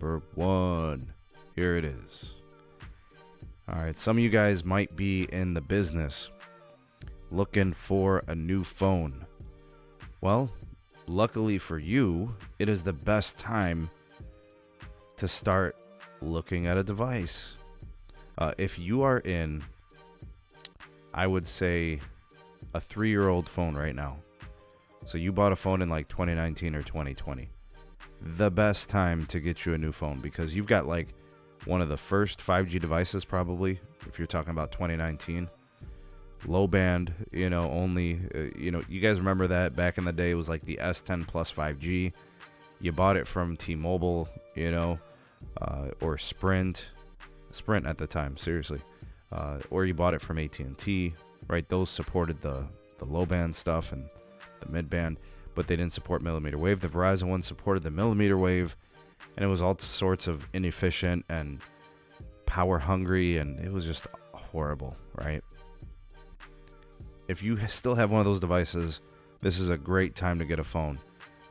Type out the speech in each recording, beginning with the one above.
number 1. Here it is. All right, some of you guys might be in the business looking for a new phone. Well, luckily for you, it is the best time to start looking at a device. If you are in, I would say, a 3-year-old phone right now. So you bought a phone in like 2019 or 2020. The best time to get you a new phone, because you've got like one of the first 5G devices probably, if you're talking about 2019. Low band, only, you guys remember that back in the day it was like the S10 Plus 5G. You bought it from T-Mobile, or Sprint at the time, seriously. Or you bought it from AT&T, right? Those supported the low band stuff and the mid band, but they didn't support millimeter wave. The Verizon one supported the millimeter wave, and it was all sorts of inefficient and power hungry, and it was just horrible, right? If you still have one of those devices, this is a great time to get a phone.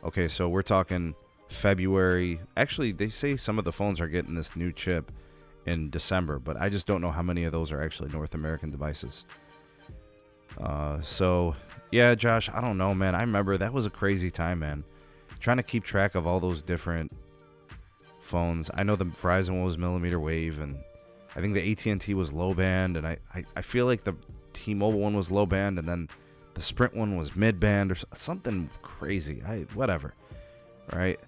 Okay, so we're talking February. Actually, they say some of the phones are getting this new chip in December, but I just don't know how many of those are actually North American devices. So, yeah, Josh, I don't know, man. I remember that was a crazy time, man. Trying to keep track of all those different phones. I know the Verizon one was millimeter wave, and I think the AT&T was low band, and I feel like the T-Mobile one was low band, and then the Sprint one was mid band or something crazy. Whatever, right?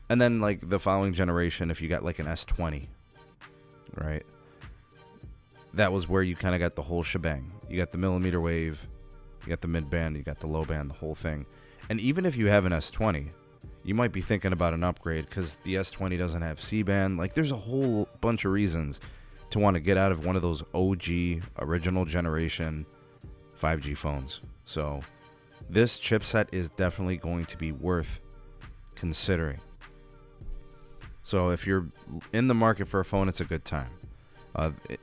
And then like the following generation, if you got like an S20, right? That was where you kind of got the whole shebang. You got the millimeter wave, you got the mid band, you got the low band, the whole thing. And even if you have an S20, you might be thinking about an upgrade because the S20 doesn't have C-band. Like, there's a whole bunch of reasons to want to get out of one of those OG, original generation 5G phones. So this chipset is definitely going to be worth considering. So if you're in the market for a phone, it's a good time.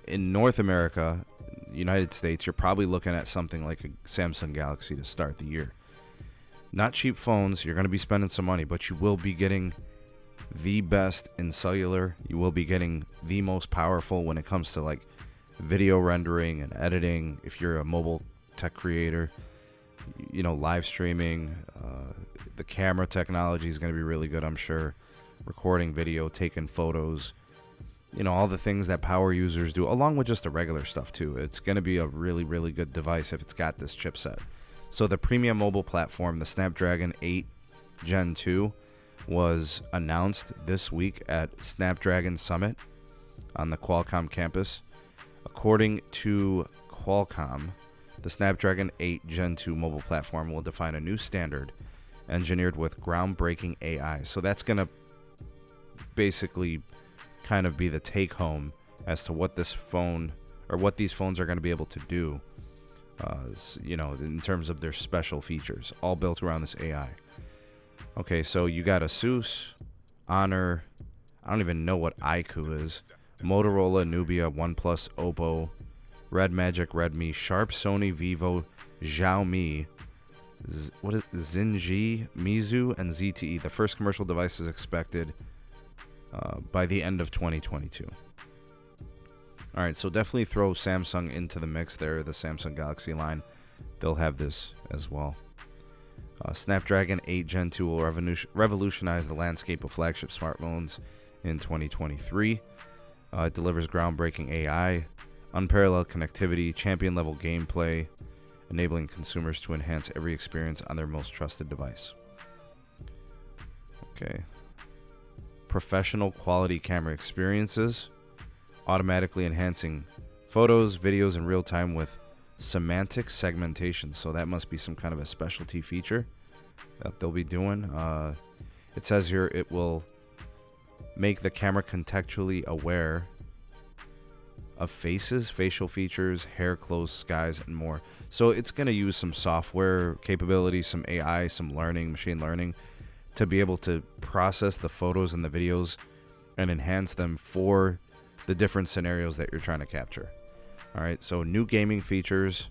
In North America, United States, you're probably looking at something like a Samsung Galaxy to start the year. Not cheap phones. You're going to be spending some money, but you will be getting the best in cellular. You will be getting the most powerful when it comes to like video rendering and editing. If you're a mobile tech creator, live streaming, the camera technology is going to be really good, I'm sure. Recording video, taking photos, all the things that power users do, along with just the regular stuff too. It's going to be a really, really good device if it's got this chipset. So the premium mobile platform, the Snapdragon 8 Gen 2, was announced this week at Snapdragon Summit on the Qualcomm campus. According to Qualcomm, the Snapdragon 8 Gen 2 mobile platform will define a new standard engineered with groundbreaking AI. So that's going to basically kind of be the take home as to what this phone or what these phones are going to be able to do. In terms of their special features, all built around this AI. Okay, so you got Asus, Honor, I don't even know what iQOO is, Motorola, Nubia, OnePlus, Oppo, Red Magic, Redmi, Sharp, Sony, Vivo, Xiaomi, Zinji, Mizu, and ZTE. The first commercial device is expected by the end of 2022. All right, so definitely throw Samsung into the mix there, the Samsung Galaxy line. They'll have this as well. Snapdragon 8 Gen 2 will revolutionize the landscape of flagship smartphones in 2023. It delivers groundbreaking AI, unparalleled connectivity, champion-level gameplay, enabling consumers to enhance every experience on their most trusted device. Okay. Professional quality camera experiences, automatically enhancing photos, videos in real time with semantic segmentation. So that must be some kind of a specialty feature that they'll be doing. It says here it will make the camera contextually aware of faces, facial features, hair, clothes, skies, and more. So it's going to use some software capabilities, some AI, some learning, machine learning, to be able to process the photos and the videos and enhance them for the different scenarios that you're trying to capture. All right, so new gaming features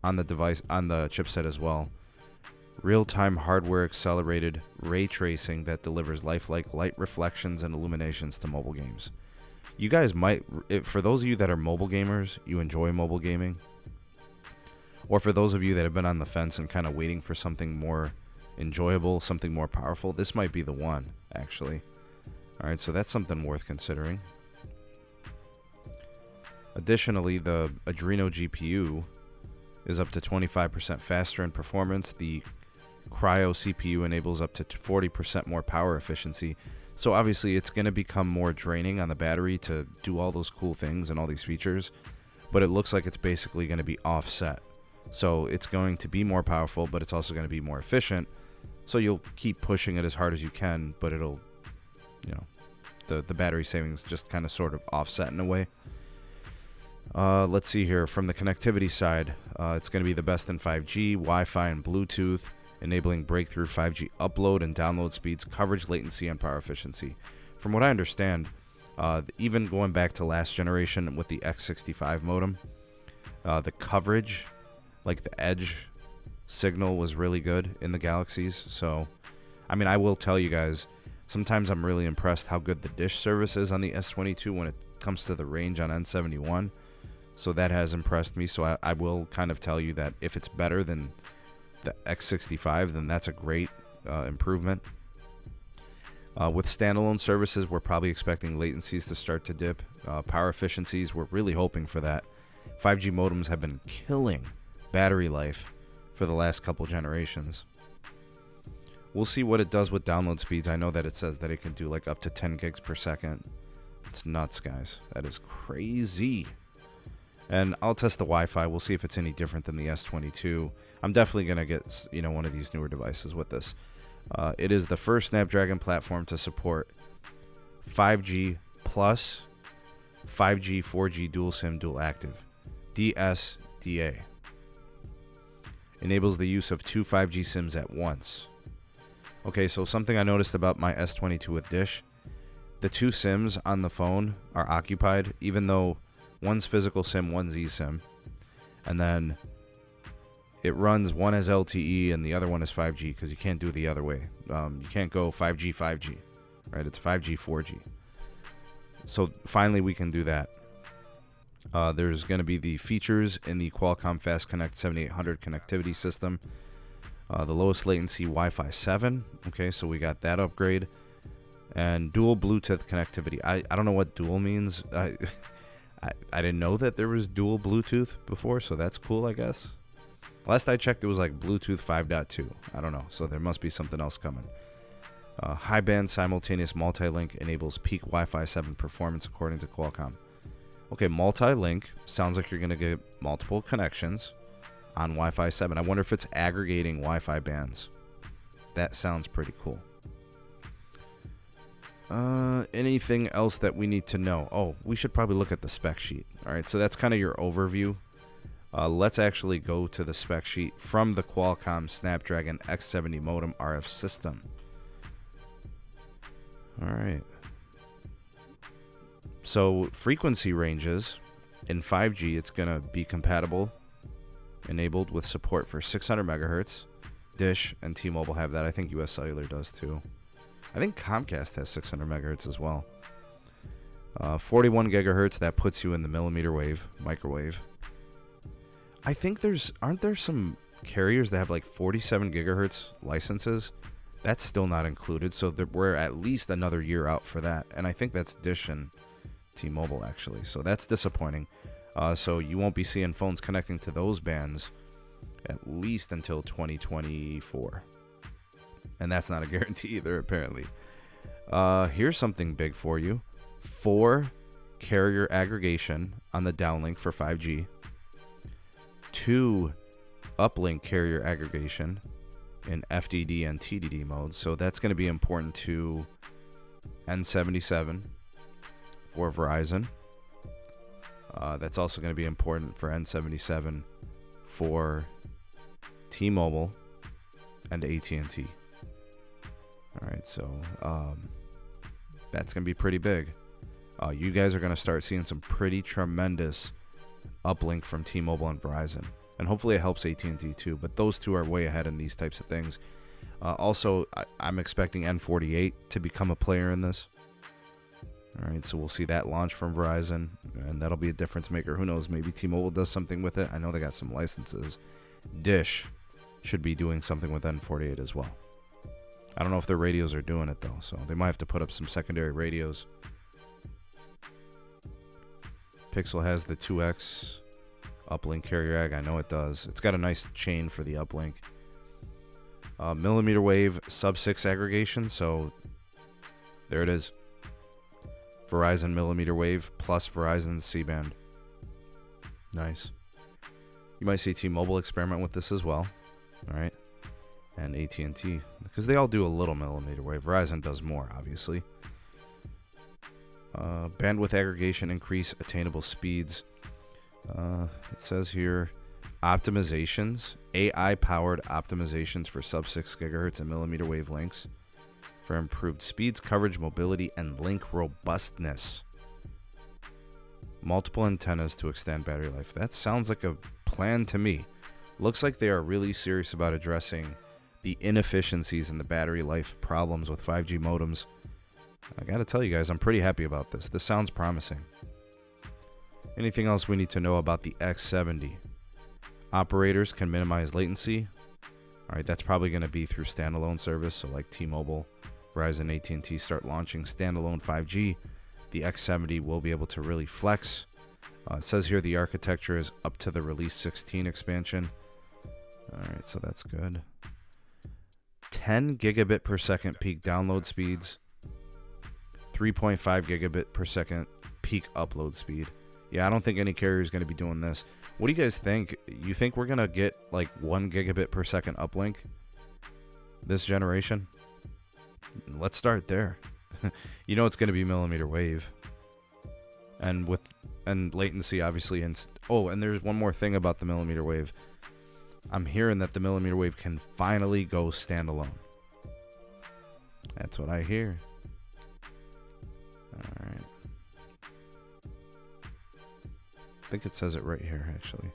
on the device, on the chipset as well. real-time hardware accelerated ray tracing that delivers lifelike light reflections and illuminations to mobile games. You guys might, for those of you that are mobile gamers, you enjoy mobile gaming, or for those of you that have been on the fence and kind of waiting for something more enjoyable, something more powerful, this might be the one, actually. All right, so that's something worth considering. Additionally, the Adreno GPU is up to 25% faster in performance. The Cryo CPU enables up to 40% more power efficiency. So obviously it's going to become more draining on the battery to do all those cool things and all these features, but it looks like it's basically going to be offset. So it's going to be more powerful, but it's also going to be more efficient. So you'll keep pushing it as hard as you can, but it'll, you know, the battery savings just kind of sort of offset in a way. Let's see here. From the connectivity side, it's going to be the best in 5G, Wi-Fi, and Bluetooth, enabling breakthrough 5G upload and download speeds, coverage, latency, and power efficiency. From what I understand, even going back to last generation with the X65 modem, the coverage, like the edge signal, was really good in the Galaxies. So, I mean, I will tell you guys, sometimes I'm really impressed how good the dish service is on the S22 when it comes to the range on N71. So that has impressed me. So I will kind of tell you that if it's better than the X65, then that's a great improvement. With standalone services, we're probably expecting latencies to start to dip. Power efficiencies, we're really hoping for that. 5G modems have been killing battery life for the last couple generations. We'll see what it does with download speeds. I know that it says that it can do like up to 10 gigs per second. It's nuts, guys. That is crazy. And I'll test the Wi-Fi. We'll see if it's any different than the S22. I'm definitely going to get, you know, one of these newer devices with this. It is the first Snapdragon platform to support 5G plus 5G 4G dual SIM dual active, DSDA. Enables the use of two 5G SIMs at once. Okay, so something I noticed about my S22 with Dish, the two SIMs on the phone are occupied, even though one's physical SIM, one's eSIM. And then it runs one as LTE and the other one is 5G, because you can't do it the other way. You can't go 5G, 5G, right? It's 5G, 4G. So finally we can do that. There's going to be the features in the Qualcomm Fast Connect 7800 connectivity system. The lowest latency Wi-Fi 7. Okay, so we got that upgrade. And dual Bluetooth connectivity. I don't know what dual means. I didn't know that there was dual Bluetooth before, so that's cool, I guess. Last I checked, it was like Bluetooth 5.2. I don't know, so there must be something else coming. High band simultaneous multi-link enables peak Wi-Fi 7 performance, according to Qualcomm. Okay, multi-link sounds like you're going to get multiple connections on Wi-Fi 7. I wonder if it's aggregating Wi-Fi bands. That sounds pretty cool. Anything else that we need to know? Oh, we should probably look at the spec sheet. All right, so that's kind of your overview. Let's actually go to the spec sheet from the Qualcomm Snapdragon X70 modem RF system. All right. So frequency ranges in 5G, it's going to be compatible, enabled with support for 600 megahertz. Dish and T-Mobile have that. I think US Cellular does too. I think Comcast has 600 megahertz as well. 41 gigahertz, that puts you in the millimeter wave, microwave. I think aren't there some carriers that have like 47 gigahertz licenses? That's still not included, so we're at least another year out for that. And I think that's Dish and T-Mobile actually, so that's disappointing. So you won't be seeing phones connecting to those bands at least until 2024. And that's not a guarantee either, apparently. Here's something big for you. 4 carrier aggregation on the downlink for 5G. 2 uplink carrier aggregation in FDD and TDD mode. So that's going to be important to N77 for Verizon. That's also going to be important for N77 for T-Mobile and AT&T. All right, so that's going to be pretty big. You guys are going to start seeing some pretty tremendous uplink from T-Mobile and Verizon. And hopefully it helps AT&T too. But those two are way ahead in these types of things. Also, I'm expecting N48 to become a player in this. All right, so we'll see that launch from Verizon, and that'll be a difference maker. Who knows? Maybe T-Mobile does something with it. I know they got some licenses. Dish should be doing something with N48 as well. I don't know if their radios are doing it, though, so they might have to put up some secondary radios. Pixel has the 2X uplink carrier ag. I know it does. It's got a nice chain for the uplink. Millimeter wave sub-6 aggregation, so there it is. Verizon millimeter wave plus Verizon C-band. Nice. You might see T-Mobile experiment with this as well. All right. And AT&T, because they all do a little millimeter wave. Verizon does more, obviously. Bandwidth aggregation, increase attainable speeds. It says here, optimizations, AI-powered optimizations for sub-6 gigahertz and millimeter wave links for improved speeds, coverage, mobility, and link robustness. Multiple antennas to extend battery life. That sounds like a plan to me. Looks like they are really serious about addressing the inefficiencies in the battery life problems with 5G modems. I gotta tell you guys, I'm pretty happy about this. This sounds promising. Anything else we need to know about the X70? Operators can minimize latency. All right, that's probably going to be through standalone service. So like T-Mobile, Verizon, AT&T start launching standalone 5G. The X70 will be able to really flex. It says here the architecture is up to the release 16 expansion. All right, so that's good. 10 gigabit per second peak download speeds. 3.5 gigabit per second peak upload speed. Yeah, I don't think any carrier is going to be doing this. What do you guys think? You think we're going to get like 1 gigabit per second uplink this generation? Let's start there. You know it's going to be millimeter wave. And latency, obviously. And there's one more thing about the millimeter wave. I'm hearing that the millimeter wave can finally go standalone. That's what I hear. All right. I think it says it right here, actually.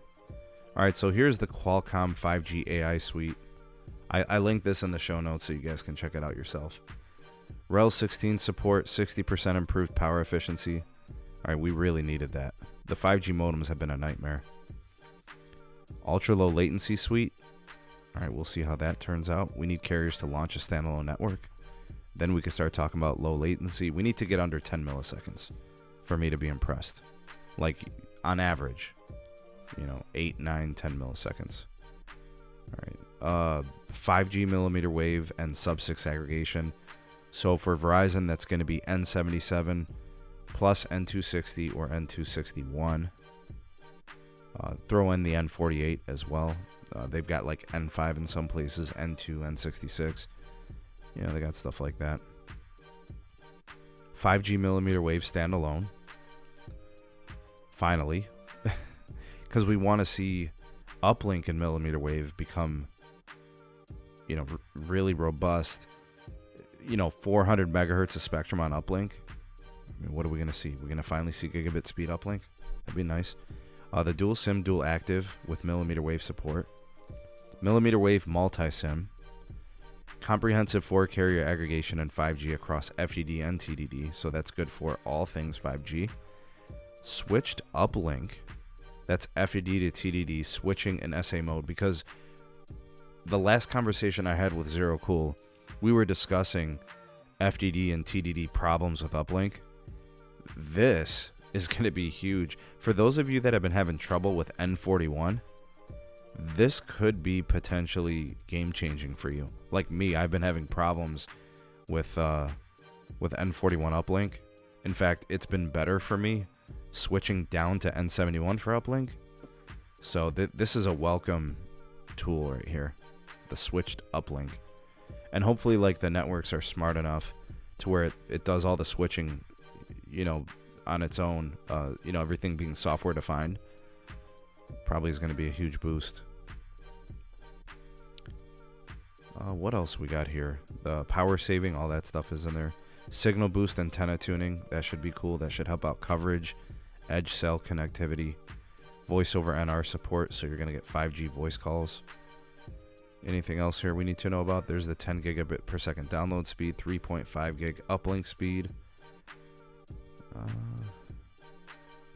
All right, so here's the Qualcomm 5G AI suite. I linked this in the show notes so you guys can check it out yourself. Rel 16 support, 60% improved power efficiency. All right, we really needed that. The 5G modems have been a nightmare. Ultra low latency suite. All right, we'll see how that turns out. We need carriers to launch a standalone network. Then we can start talking about low latency. We need to get under 10 milliseconds for me to be impressed. Like, on average, 8, 9, 10 milliseconds. All right. 5G millimeter wave and sub-6 aggregation. So for Verizon, that's going to be N77 plus N260 or N261. Throw in the N48 as well. They've got like N5 in some places, N2, N66. They got stuff like that. 5G millimeter wave standalone. Finally. Because we want to see uplink and millimeter wave become, really robust. 400 megahertz of spectrum on uplink. I mean, what are we going to see? We're going to finally see gigabit speed uplink. That'd be nice. The dual SIM, dual active with millimeter wave support. Millimeter wave multi-SIM. Comprehensive 4-carrier aggregation and 5G across FDD and TDD. So that's good for all things 5G. Switched uplink. That's FDD to TDD switching in SA mode, because the last conversation I had with Zero Cool, we were discussing FDD and TDD problems with uplink. This is going to be huge. For those of you that have been having trouble with N41, this could be potentially game-changing for you. Like me, I've been having problems with N41 uplink. In fact, it's been better for me switching down to N71 for uplink. So this is a welcome tool right here, the switched uplink. And hopefully like the networks are smart enough to where it does all the switching, on its own, everything being software defined. Probably is going to be a huge boost. What else we got here? The power saving, all that stuff is in there. Signal boost antenna tuning, that should be cool. That should help out coverage, edge cell connectivity. voice over NR support, so you're going to get 5G voice calls. Anything else here we need to know about? There's the 10 gigabit per second download speed, 3.5 gig uplink speed,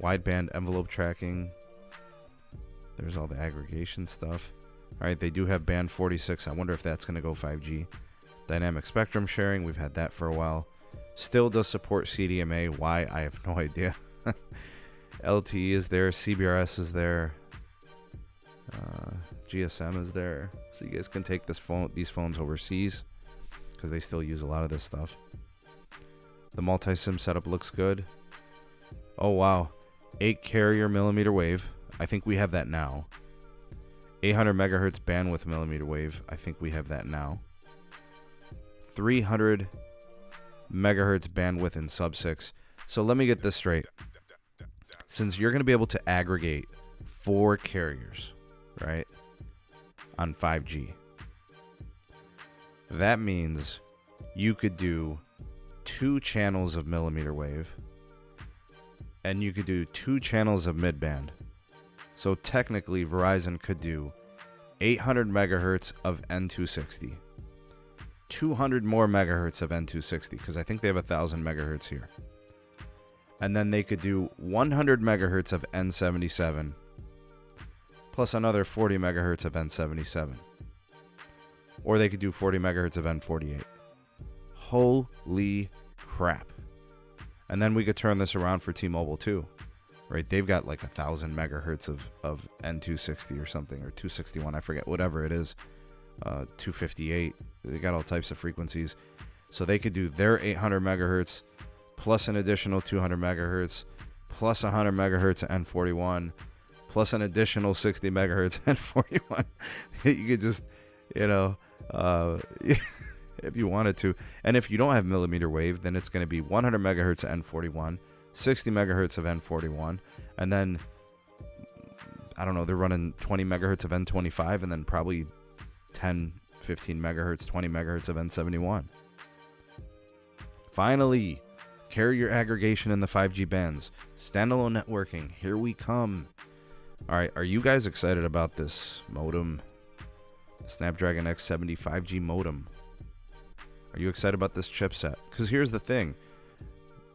wideband envelope tracking. There's all the aggregation stuff. All right, they do have band 46. I wonder if that's going to go 5G. Dynamic spectrum sharing, we've had that for a while. Still does support CDMA. Why? I have no idea. LTE is there, CBRS is there, GSM is there, so you guys can take these phones overseas because they still use a lot of this stuff. The multi-SIM setup looks good. Oh wow, 8 carrier millimeter wave. I think we have that now. 800 megahertz bandwidth millimeter wave. I think we have that now. 300 megahertz bandwidth in sub-6. So let me get this straight. Since you're going to be able to aggregate 4 carriers, right, on 5G, that means you could do 2 channels of millimeter wave, and you could do 2 channels of midband. So technically, Verizon could do 800 megahertz of N260, 200 more megahertz of N260, because I think they have 1,000 megahertz here. And then they could do 100 megahertz of N77, plus another 40 megahertz of N77. Or they could do 40 megahertz of N48. Holy crap. And then we could turn this around for T-Mobile too. Right? They've got like 1,000 megahertz of N260 or something, or 261, I forget, whatever it is. 258. They got all types of frequencies. So they could do their 800 megahertz plus an additional 200 megahertz, plus 100 megahertz at N41, plus an additional 60 megahertz at N41. You could just, if you wanted to. And if you don't have millimeter wave, then it's going to be 100 megahertz at N41, 60 megahertz of N41, and then, I don't know, they're running 20 megahertz of N25, and then probably 10, 15 megahertz, 20 megahertz of N71. Finally, carrier aggregation in the 5G bands. Standalone networking. Here we come. All right, are you guys excited about this modem? The Snapdragon X70 5G modem. Are you excited about this chipset? Because here's the thing.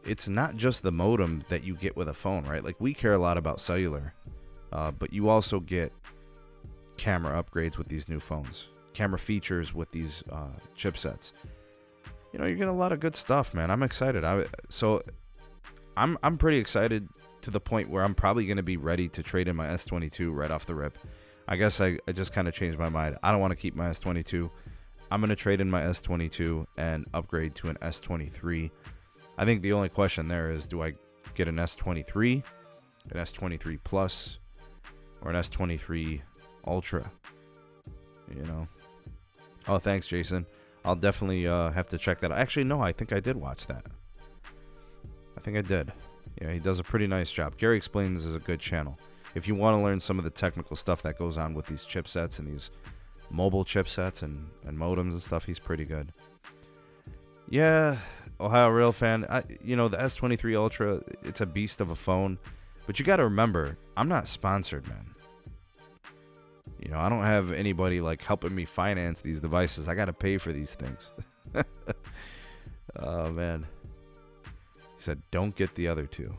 It's not just the modem that you get with a phone, right? Like, we care a lot about cellular, but you also get camera upgrades with these new phones. Camera features with these chipsets. You're getting a lot of good stuff, man. I'm excited. I'm pretty excited to the point where I'm probably going to be ready to trade in my S22 right off the rip. I guess I just kind of changed my mind. I don't want to keep my S22. I'm going to trade in my S22 and upgrade to an S23. I think the only question there is, do I get an S23, an S23 Plus, or an S23 Ultra? Oh, thanks, Jason. I'll definitely have to check that out. Actually, no, I think I did watch that. I think I did. Yeah, he does a pretty nice job. Gary Explains is a good channel. If you want to learn some of the technical stuff that goes on with these chipsets and these mobile chipsets and modems and stuff, he's pretty good. Yeah, Ohio Real Fan. The S23 Ultra, it's a beast of a phone. But you got to remember, I'm not sponsored, man. I don't have anybody helping me finance these devices. I got to pay for these things. Oh, man. He said, don't get the other two.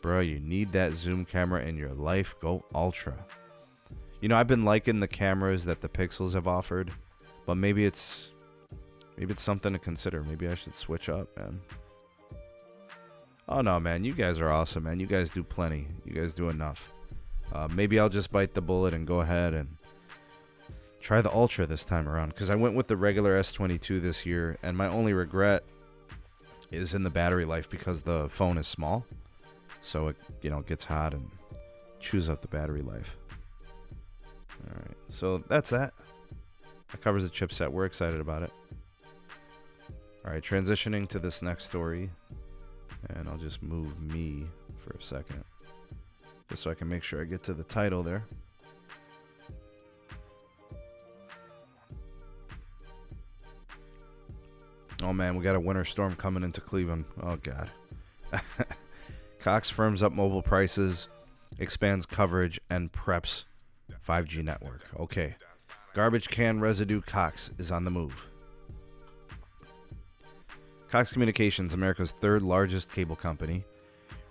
Bro, you need that zoom camera in your life. Go Ultra. I've been liking the cameras that the Pixels have offered, but maybe it's something to consider. Maybe I should switch up, man. Oh, no, man. You guys are awesome, man. You guys do plenty. You guys do enough. Maybe I'll just bite the bullet and go ahead and try the Ultra this time around, because I went with the regular S22 this year, and my only regret is in the battery life, because the phone is small, so it gets hot and chews up the battery life. All right, so that's that. That covers the chipset. We're excited about it. All right, transitioning to this next story, and I'll just move me for a second, just so I can make sure I get to the title there. Oh man, we got a winter storm coming into Cleveland. Oh god. Cox firms up mobile prices. expands coverage, and preps 5G network. Okay. Garbage can residue Cox is on the move. Cox Communications, America's third largest cable company,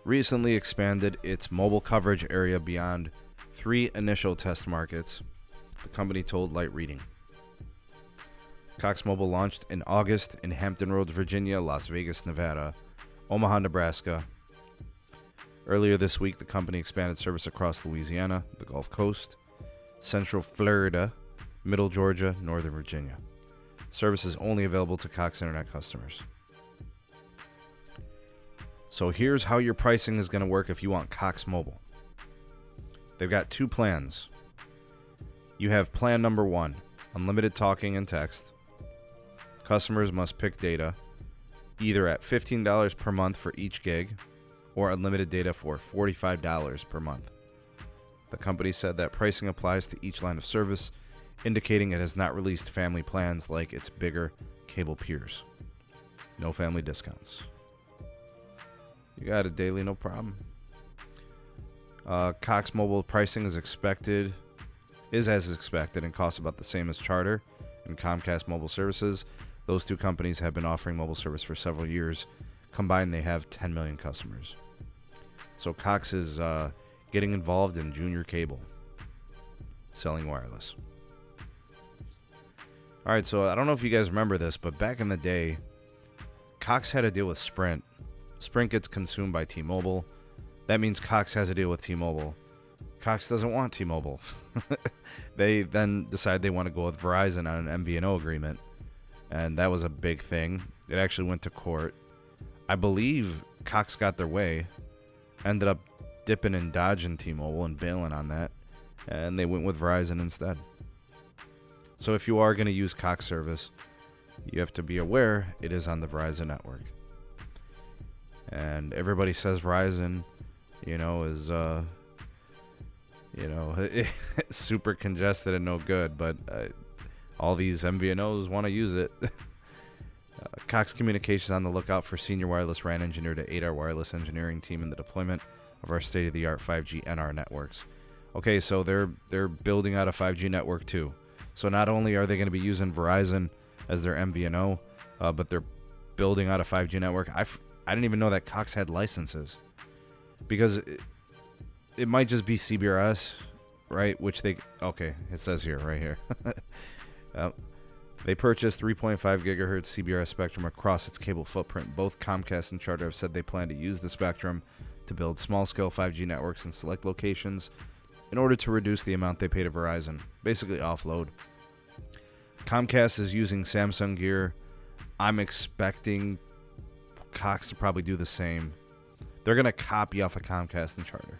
recently expanded its mobile coverage area beyond 3 initial test markets, the company told Light Reading. Cox Mobile launched in August in Hampton Roads, Virginia, Las Vegas, Nevada, Omaha, Nebraska. Earlier this week, the company expanded service across Louisiana, the Gulf Coast, Central Florida, Middle Georgia, Northern Virginia. Service is only available to Cox Internet customers. So here's how your pricing is going to work if you want Cox Mobile. They've got 2 plans. You have plan number 1, unlimited talking and text. Customers must pick data, either at $15 per month for each gig, or unlimited data for $45 per month. The company said that pricing applies to each line of service, indicating it has not released family plans like its bigger cable peers. No family discounts. You got it daily, no problem. Cox Mobile pricing is as expected, and costs about the same as Charter and Comcast mobile services. Those 2 companies have been offering mobile service for several years. Combined, they have 10 million customers. So Cox is getting involved in junior cable, selling wireless. All right, so I don't know if you guys remember this, but back in the day, Cox had a deal with Sprint. Sprint gets consumed by T-Mobile. That means Cox has a deal with T-Mobile. Cox doesn't want T-Mobile. They then decide they want to go with Verizon on an MVNO agreement, and that was a big thing. It actually went to court. I believe Cox got their way, ended up dipping and dodging T-Mobile and bailing on that, and they went with Verizon instead. So if you are going to use Cox service, you have to be aware it is on the Verizon network. And everybody says Verizon, is, super congested and no good, but all these MVNOs want to use it. Cox Communications on the lookout for senior wireless RAN engineer to aid our wireless engineering team in the deployment of our state-of-the-art 5G NR networks. Okay, so they're building out a 5G network too. So not only are they going to be using Verizon as their MVNO, but they're building out a 5G network. I didn't even know that Cox had licenses, because it might just be CBRS, right? It says here, right here. They purchased 3.5 gigahertz CBRS spectrum across its cable footprint. Both Comcast and Charter have said they plan to use the spectrum to build small-scale 5G networks in select locations in order to reduce the amount they pay to Verizon, basically offload. Comcast is using Samsung gear. I'm expecting Cox to probably do the same. They're going to copy off of Comcast and Charter.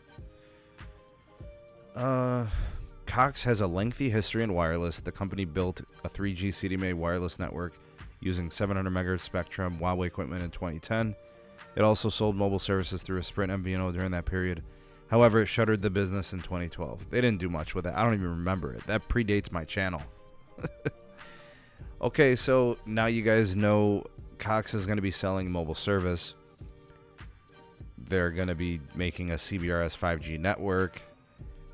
Cox has a lengthy history in wireless. The company built a 3G CDMA wireless network using 700 MHz spectrum Huawei equipment in 2010. It also sold mobile services through a Sprint MVNO during that period. However, it shuttered the business in 2012. They didn't do much with it. I don't even remember it. That predates my channel. Okay, so now you guys know Cox is going to be selling mobile service. They're going to be making a CBRS 5G network.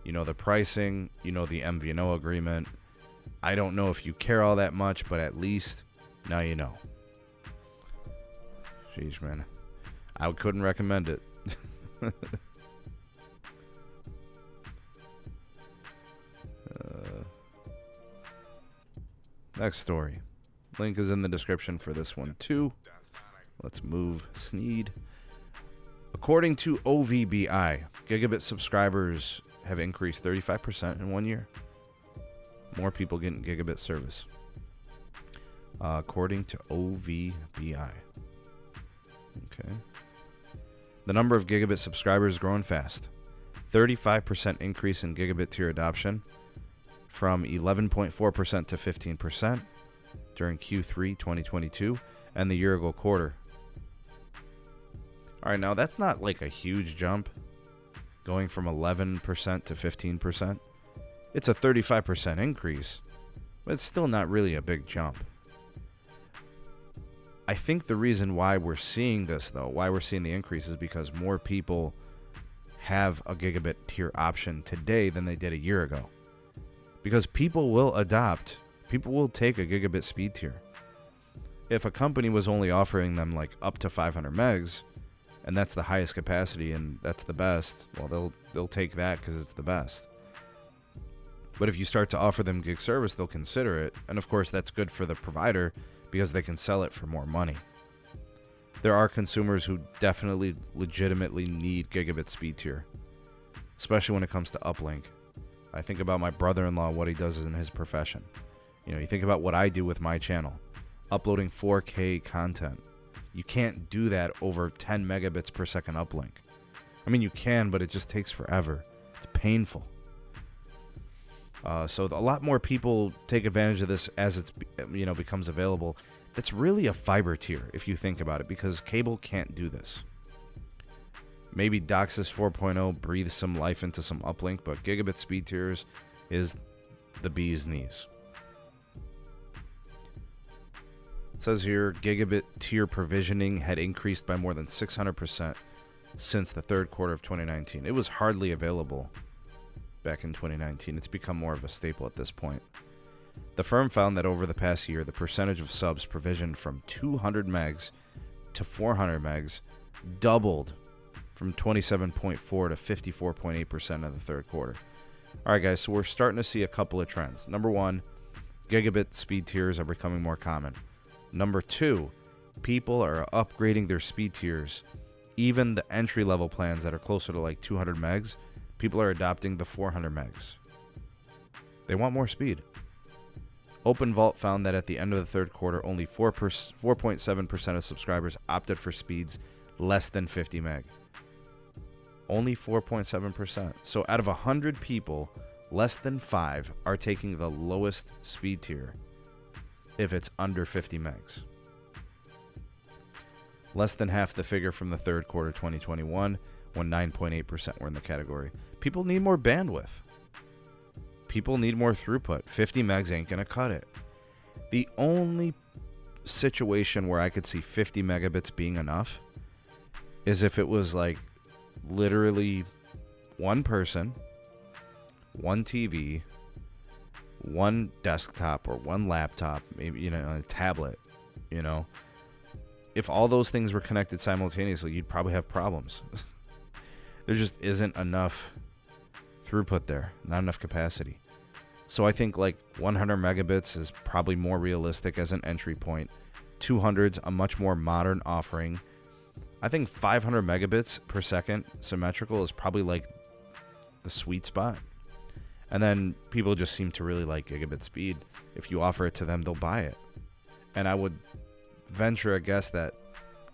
You know the pricing. You know the MVNO agreement. I don't know if you care all that much, but at least now you know. Jeez, man. I couldn't recommend it. Next story. Link is in the description for this one too. Let's move Sneed. According to OVBI, gigabit subscribers have increased 35% in 1 year. More people getting gigabit service. According to OVBI. Okay. The number of gigabit subscribers is growing fast. 35% increase in gigabit tier adoption, from 11.4% to 15% during Q3 2022 and the year ago quarter. All right, now that's not like a huge jump, going from 11% to 15%. It's a 35% increase, but it's still not really a big jump. I think the reason why we're seeing this, though, why we're seeing the increase, is because more people have a gigabit tier option today than they did a year ago. Because people will take a gigabit speed tier. If a company was only offering them like up to 500 megs, and that's the highest capacity and that's the best, well, they'll take that because it's the best. But if you start to offer them gig service, they'll consider it. And of course, that's good for the provider because they can sell it for more money. There are consumers who definitely legitimately need gigabit speed tier, especially when it comes to uplink. I think about my brother-in-law, what he does in his profession. You know, you think about what I do with my channel, uploading 4K content. You can't do that over 10 megabits per second uplink. I mean, you can, but it just takes forever. It's painful. So a lot more people take advantage of this as it's, you know, becomes available. That's really a fiber tier if you think about it, because cable can't do this. Maybe DOCSIS 4.0 breathes some life into some uplink, but gigabit speed tiers is the bee's knees. It says here, gigabit tier provisioning had increased by more than 600% since the third quarter of 2019. It was hardly available back in 2019. It's become more of a staple at this point. The firm found that over the past year, the percentage of subs provisioned from 200 megs to 400 megs doubled from 27.4 to 54.8% of the third quarter. All right, guys, so we're starting to see a couple of trends. Number one, gigabit speed tiers are becoming more common. Number two, people are upgrading their speed tiers. Even the entry-level plans that are closer to like 200 megs, people are adopting the 400 megs. They want more speed. OpenVault found that at the end of the third quarter, only 4.7% of subscribers opted for speeds less than 50 meg. Only 4.7%. So out of 100 people, less than 5 are taking the lowest speed tier if it's under 50 megs. Less than half the figure from the third quarter 2021, when 9.8% were in the category. People need more bandwidth. People need more throughput. 50 megs ain't going to cut it. The only situation where I could see 50 megabits being enough is if it was like literally one person, one TV, one desktop or one laptop, maybe, you know, a tablet, you know. If all those things were connected simultaneously, you'd probably have problems. There just isn't enough throughput there, not enough capacity. So I think like 100 megabits is probably more realistic as an entry point. 200's a much more modern offering. I think 500 megabits per second symmetrical is probably like the sweet spot. And then people just seem to really like gigabit speed. If you offer it to them, they'll buy it. And I would venture a guess that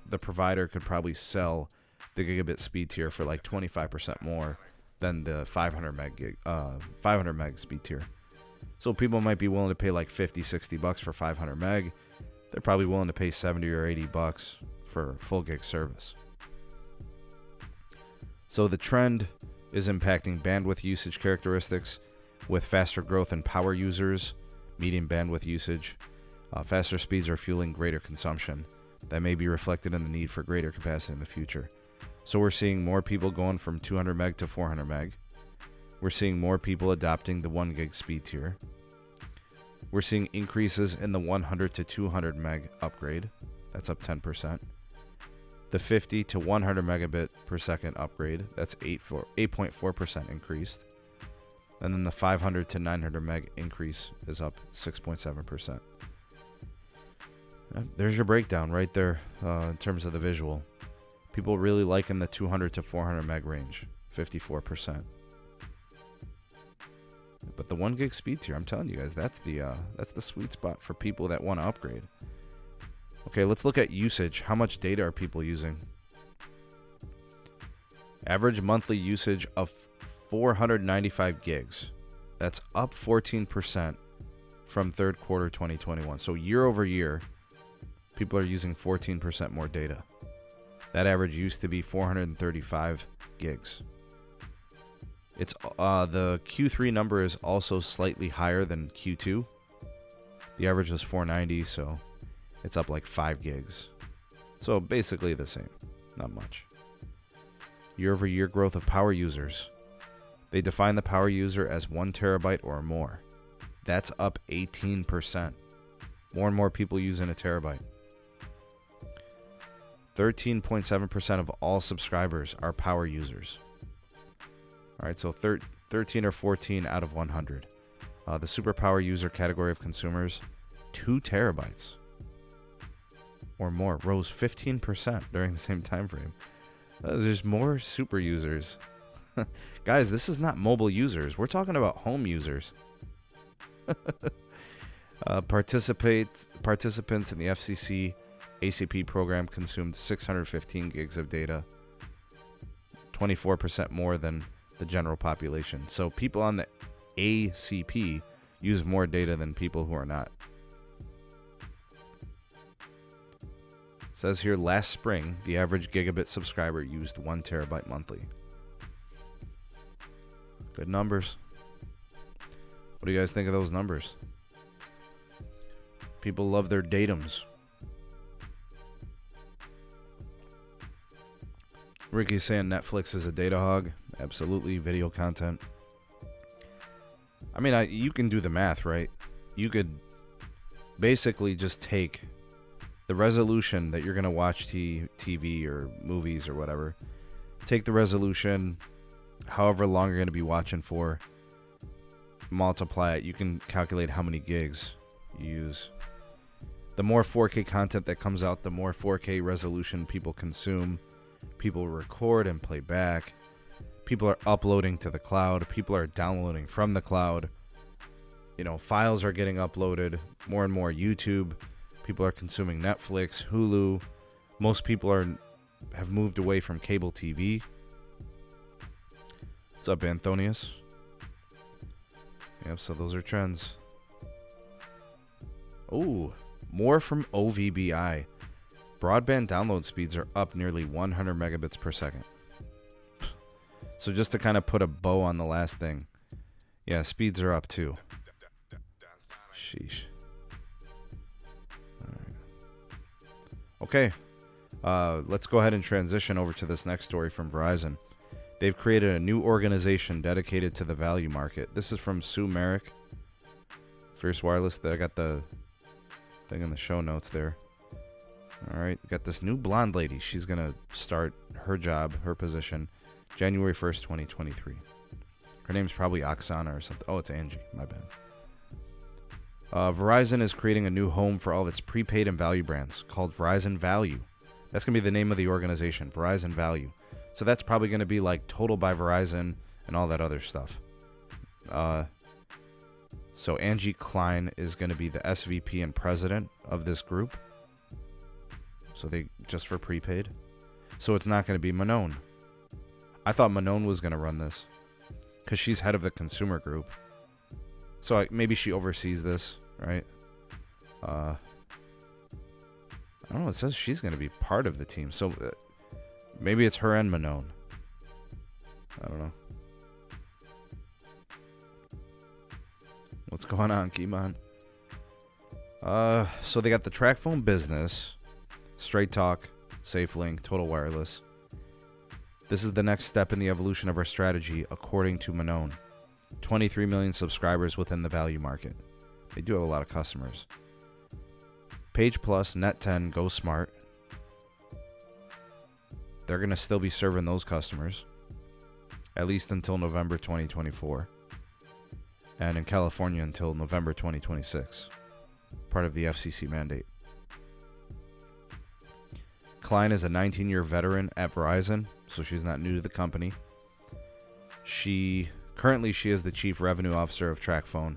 the provider could probably sell the gigabit speed tier for like 25% more than the 500 meg speed tier. So people might be willing to pay like 50, 60 bucks for 500 meg. They're probably willing to pay 70 or 80 bucks for full gig service. So the trend is impacting bandwidth usage characteristics with faster growth in power users, medium bandwidth usage. Faster speeds are fueling greater consumption. That may be reflected in the need for greater capacity in the future. So we're seeing more people going from 200 meg to 400 meg. We're seeing more people adopting the 1 gig speed tier. We're seeing increases in the 100 to 200 meg upgrade. That's up 10%. The 50 to 100 megabit per second upgrade. That's 8.4% increased. And then the 500 to 900 meg increase is up 6.7%. There's your breakdown right there in terms of the visual. People really liking the 200 to 400 meg range, 54%. But the 1 gig speed tier, I'm telling you guys, that's the sweet spot for people that want to upgrade. Okay, let's look at usage. How much data are people using? Average monthly usage of 495 gigs. That's up 14% from third quarter 2021. So year over year, people are using 14% more data. That average used to be 435 gigs. It's the Q3 number is also slightly higher than Q2. The average was 490, so it's up like 5 gigs. So basically the same, not much. year-over-year growth of power users. They define the power user as 1 terabyte or more. That's up 18%. More and more people using a terabyte. 13.7% of all subscribers are power users. All right, so 13 or 14 out of 100. The superpower user category of consumers, 2 terabytes or more, rose 15% during the same time frame. There's more super users. Guys, this is not mobile users. We're talking about home users. Participants in the FCC ACP program consumed 615 gigs of data, 24% more than the general population. So people on the ACP use more data than people who are not. It says here, last spring, the average gigabit subscriber used 1 terabyte monthly. Good numbers. What do you guys think of those numbers? People love their datums. Ricky's saying Netflix is a data hog. Absolutely. Video content. I mean, you can do the math, right? You could basically just take the resolution that you're going to watch TV or movies or whatever. Take the resolution, however long you're going to be watching for, multiply it. You can calculate how many gigs you use. The more 4K content that comes out, the more 4K resolution people consume. People record and play back. People are uploading to the cloud. People are downloading from the cloud. You know, files are getting uploaded. More and more YouTube. People are consuming Netflix, Hulu. Most people have moved away from cable TV. What's up, Anthonius? Yep, so those are trends. Oh, more from OVBI. Broadband download speeds are up nearly 100 megabits per second. So just to kind of put a bow on the last thing. Yeah, speeds are up too. Sheesh. All right. Okay. Let's go ahead and transition over to this next story from Verizon. They've created a new organization dedicated to the value market. This is from Sue Merrick, Fierce Wireless. I got the thing in the show notes there. All right, got this new blonde lady. She's going to start her job, her position, January 1st, 2023. Her name's probably Oksana or something. Oh, it's Angie. My bad. Verizon is creating a new home for all of its prepaid and value brands called Verizon Value. That's going to be the name of the organization, Verizon Value. So that's probably going to be like Total by Verizon and all that other stuff. So Angie Klein is going to be the SVP and president of this group. So they just for prepaid. So it's not going to be Manon. I thought Manon was going to run this because she's head of the consumer group. So maybe she oversees this, right? I don't know. It says she's going to be part of the team. So maybe it's her and Manon. I don't know. What's going on, Kimon? So they got the TracFone business, Straight Talk, SafeLink, Total Wireless. This is the next step in the evolution of our strategy, according to Manon. 23 million subscribers within the value market. They do have a lot of customers. Page Plus, Net10, Go Smart. They're going to still be serving those customers, at least until November 2024. And in California until November 2026. Part of the FCC mandate. Klein is a 19-year veteran at Verizon, so she's not new to the company. Currently she is the Chief Revenue Officer of TracFone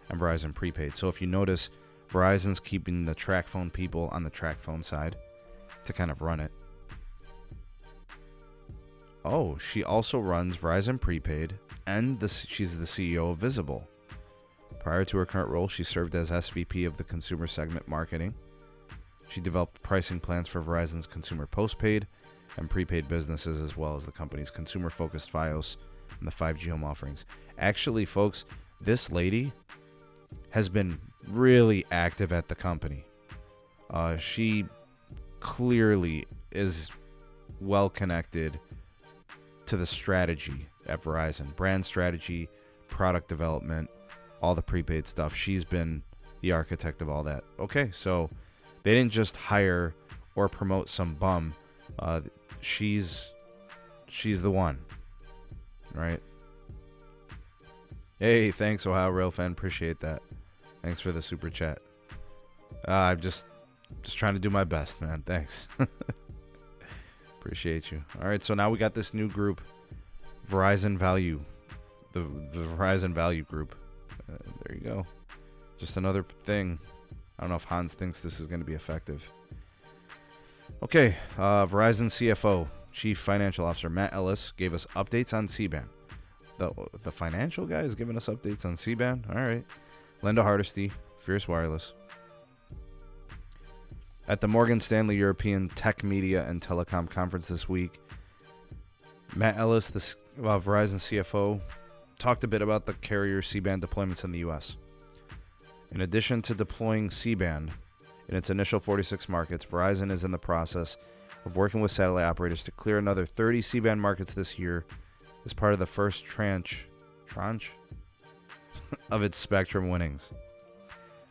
and Verizon Prepaid. So if you notice, Verizon's keeping the TracFone people on the TracFone side to kind of run it. Oh, she also runs Verizon Prepaid, and she's the CEO of Vzw. Prior to her current role, she served as SVP of the consumer segment marketing. She developed pricing plans for Verizon's consumer postpaid and prepaid businesses, as well as the company's consumer-focused Fios and the 5G home offerings. Actually, folks, this lady has been really active at the company. She clearly is well connected to the strategy at Verizon, brand strategy, product development, all the prepaid stuff. She's been the architect of all that. Okay, so they didn't just hire or promote some bum. She's the one, right? Hey, thanks, Ohio Rail fan. Appreciate that. Thanks for the super chat. I'm just trying to do my best, man. Thanks. Appreciate you. All right, so now we got this new group, Verizon Value, the Verizon Value Group. There you go. Just another thing. I don't know if Hans thinks this is going to be effective. Okay, Verizon CFO, Chief Financial Officer Matt Ellis, gave us updates on C-band. The financial guy is giving us updates on C-band? All right. Linda Hardesty, Fierce Wireless. At the Morgan Stanley European Tech Media and Telecom Conference this week, Matt Ellis, the Verizon CFO, talked a bit about the carrier C-band deployments in the U.S. In addition to deploying C-band in its initial 46 markets, Verizon is in the process of working with satellite operators to clear another 30 C-band markets this year as part of the first tranche of its spectrum winnings.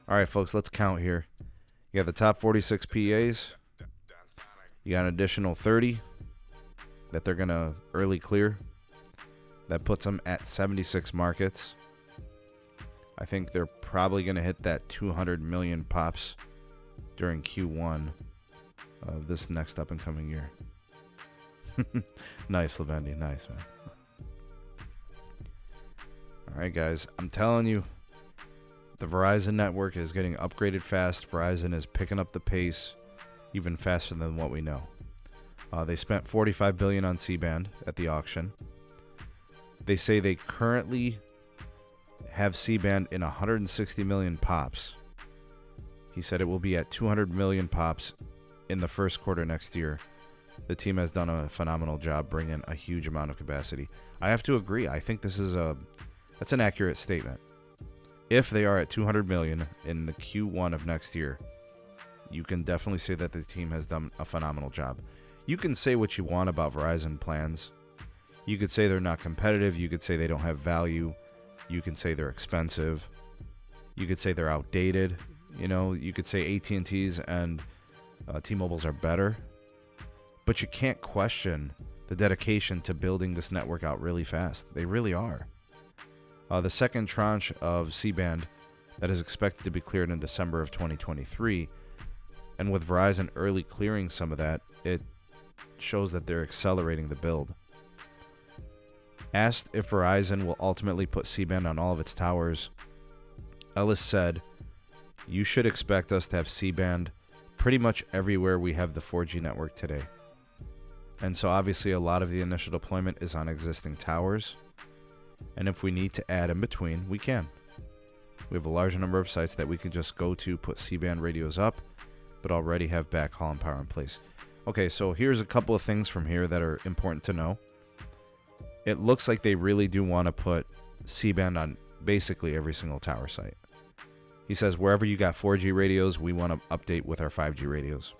All right, folks, let's count here. You got the top 46 PAs. You got an additional 30 that they're going to early clear. That puts them at 76 markets. I think they're probably going to hit that 200 million pops during Q1 of this next up and coming year. Nice, Lavendi. Nice, man. All right, guys. I'm telling you, the Verizon network is getting upgraded fast. Verizon is picking up the pace even faster than what we know. They spent $45 billion on C-band at the auction. They say they currently have C-band in 160 million pops. He said it will be at 200 million pops in the first quarter next year. The team has done a phenomenal job bringing a huge amount of capacity. I have to agree. I think that's an accurate statement. If they are at 200 million in the Q1 of next year, you can definitely say that the team has done a phenomenal job. You can say what you want about Verizon plans. You could say they're not competitive. You could say they don't have value. You can say they're expensive. You could say they're outdated. You know, you could say AT&T's and T-Mobile's are better. But you can't question the dedication to building this network out really fast. They really are. The second tranche of C-band that is expected to be cleared in December of 2023, and with Verizon early clearing some of that, it shows that they're accelerating the build. Asked if Verizon will ultimately put C-band on all of its towers, Ellis said, "You should expect us to have C-band pretty much everywhere we have the 4G network today." And so obviously a lot of the initial deployment is on existing towers. And if we need to add in between, we can. We have a large number of sites that we can just go to, put C-band radios up, but already have backhaul and power in place. Okay, so here's a couple of things from here that are important to know. It looks like they really do want to put C-band on basically every single tower site. He says wherever you got 4G radios, we want to update with our 5G radios.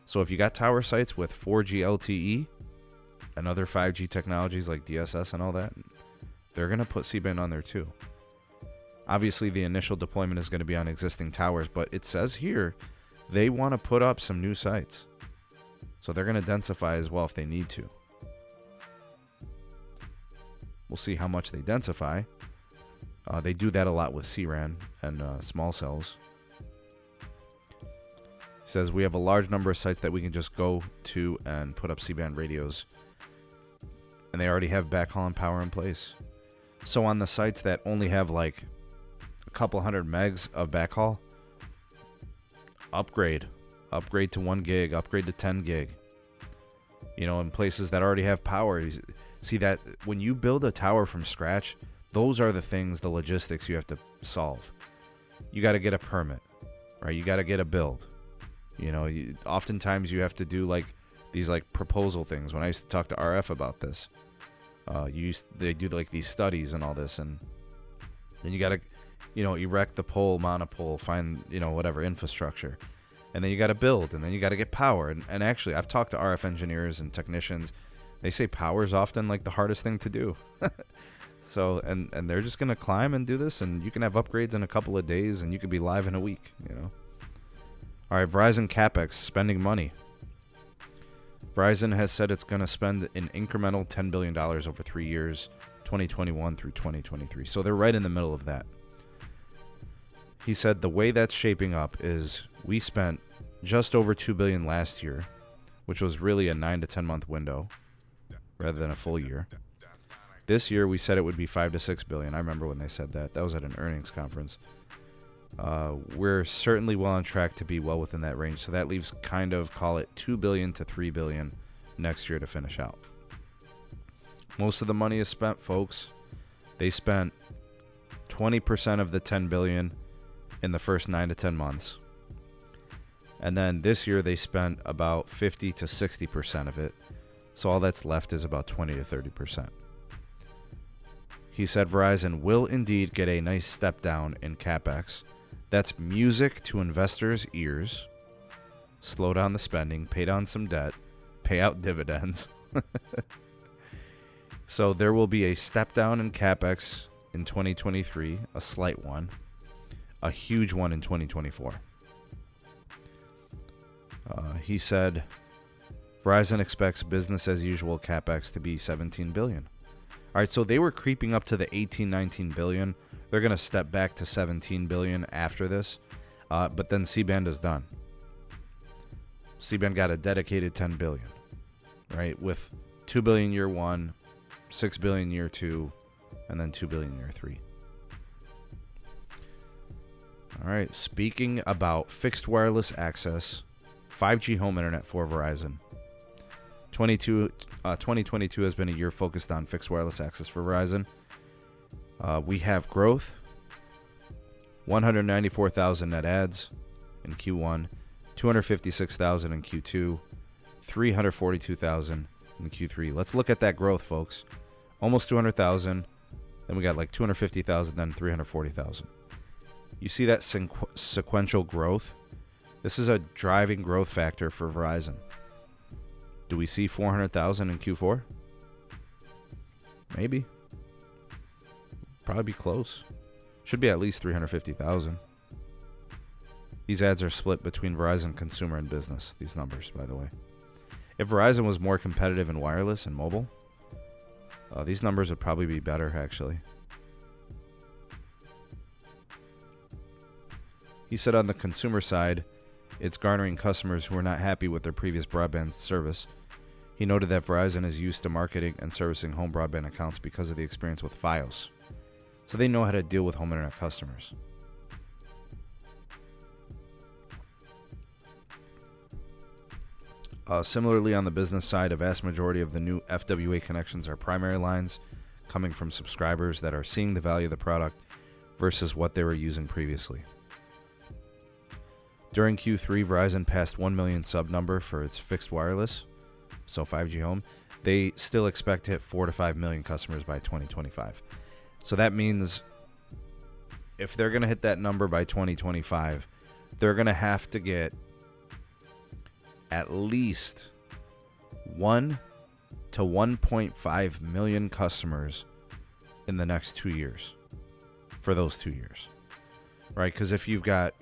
So if you got tower sites with 4G LTE and other 5G technologies like DSS and all that, they're going to put C-band on there too. Obviously, the initial deployment is going to be on existing towers, but it says here they want to put up some new sites. So they're going to densify as well if they need to. We'll see how much they densify. They do that a lot with C-RAN and small cells. He says we have a large number of sites that we can just go to and put up C-band radios. And they already have backhaul and power in place. So on the sites that only have like a couple hundred megs of backhaul, upgrade to 1 gig, upgrade to 10 gig. You know, in places that already have power. See that when you build a tower from scratch, those are the things, the logistics you have to solve. You got to get a permit, right? You got to get a build. You know, oftentimes you have to do like these like proposal things. When I used to talk to RF about this, they do like these studies and all this, and then you got to, you know, erect the pole, monopole, find, you know, whatever infrastructure, and then you got to build, and then you got to get power. And actually, I've talked to RF engineers and technicians They say power is often like the hardest thing to do. So, and they're just going to climb and do this, and you can have upgrades in a couple of days, and you could be live in a week, you know. All right, Verizon Capex, spending money. Verizon has said it's going to spend an incremental $10 billion over 3 years, 2021 through 2023. So they're right in the middle of that. He said the way that's shaping up is we spent just over $2 billion last year, which was really a 9 to 10 month window rather than a full year. This year, we said it would be $5 to $6 billion. I remember when they said that. That was at an earnings conference. We're certainly well on track to be well within that range. So that leaves kind of, call it $2 billion to $3 billion next year to finish out. Most of the money is spent, folks. They spent 20% of the $10 billion in the first 9 to 10 months. And then this year, they spent about 50 to 60% of it. So all that's left is about 20 to 30%. He said Verizon will indeed get a nice step down in CapEx. That's music to investors' ears. Slow down the spending, pay down some debt, pay out dividends. So there will be a step down in CapEx in 2023, a slight one, a huge one in 2024. He said Verizon expects business as usual CapEx to be $17 billion. All right, so they were creeping up to the 18-19 billion. They're going to step back to 17 billion after this, but then C-band is done. C-band got a dedicated 10 billion, right? With 2 billion year one, 6 billion year two, and then 2 billion year three. All right, speaking about fixed wireless access, 5G home internet for Verizon. 2022 has been a year focused on fixed wireless access for Verizon. We have growth, 194,000 net adds in Q1, 256,000 in Q2, 342,000 in Q3. Let's look at that growth, folks. Almost 200,000, then we got like 250,000, then 340,000. You see that sequential growth? This is a driving growth factor for Verizon. Do we see 400,000 in Q4? Maybe. Probably be close. Should be at least 350,000. These ads are split between Verizon consumer and business. These numbers, by the way. If Verizon was more competitive in wireless and mobile, these numbers would probably be better, actually. He said on the consumer side, it's garnering customers who are not happy with their previous broadband service. He noted that Verizon is used to marketing and servicing home broadband accounts because of the experience with Fios. So they know how to deal with home internet customers. Similarly, on the business side, a vast majority of the new FWA connections are primary lines coming from subscribers that are seeing the value of the product versus what they were using previously. During Q3, Verizon passed 1 million sub number for its fixed wireless, so 5G home. They still expect to hit 4 to 5 million customers by 2025. So that means if they're going to hit that number by 2025, they're going to have to get at least 1 to 1.5 million customers in the next 2 years for those 2 years, right? Because if you've got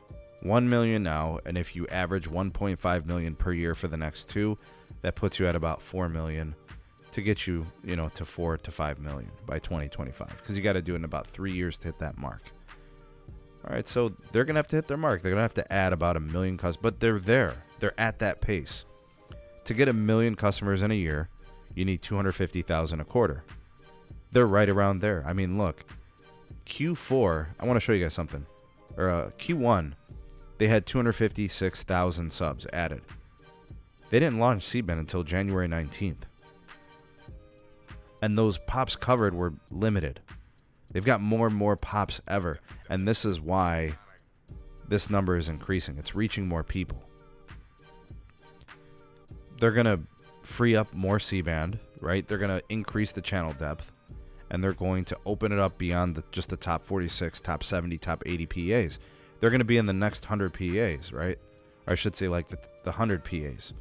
1 million now, and if you average 1.5 million per year for the next 2, that puts you at about 4 million to get you, to 4 to 5 million by 2025, because you got to do it in about 3 years to hit that mark. All right, so they're going to have to hit their mark. They're going to have to add about 1 million customers, but they're there. They're at that pace. To get 1 million customers in a year, you need 250,000 a quarter. They're right around there. I mean, look, Q4, I want to show you guys something. Or Q1, they had 256,000 subs added. They didn't launch C-band until January 19th. And those pops covered were limited. They've got more and more pops ever. And this is why this number is increasing. It's reaching more people. They're going to free up more C-band, right? They're going to increase the channel depth. And they're going to open it up beyond just the top 46, top 70, top 80 PAs. They're going to be in the next 100 PAs, right? Or I should say like the 100 PAs.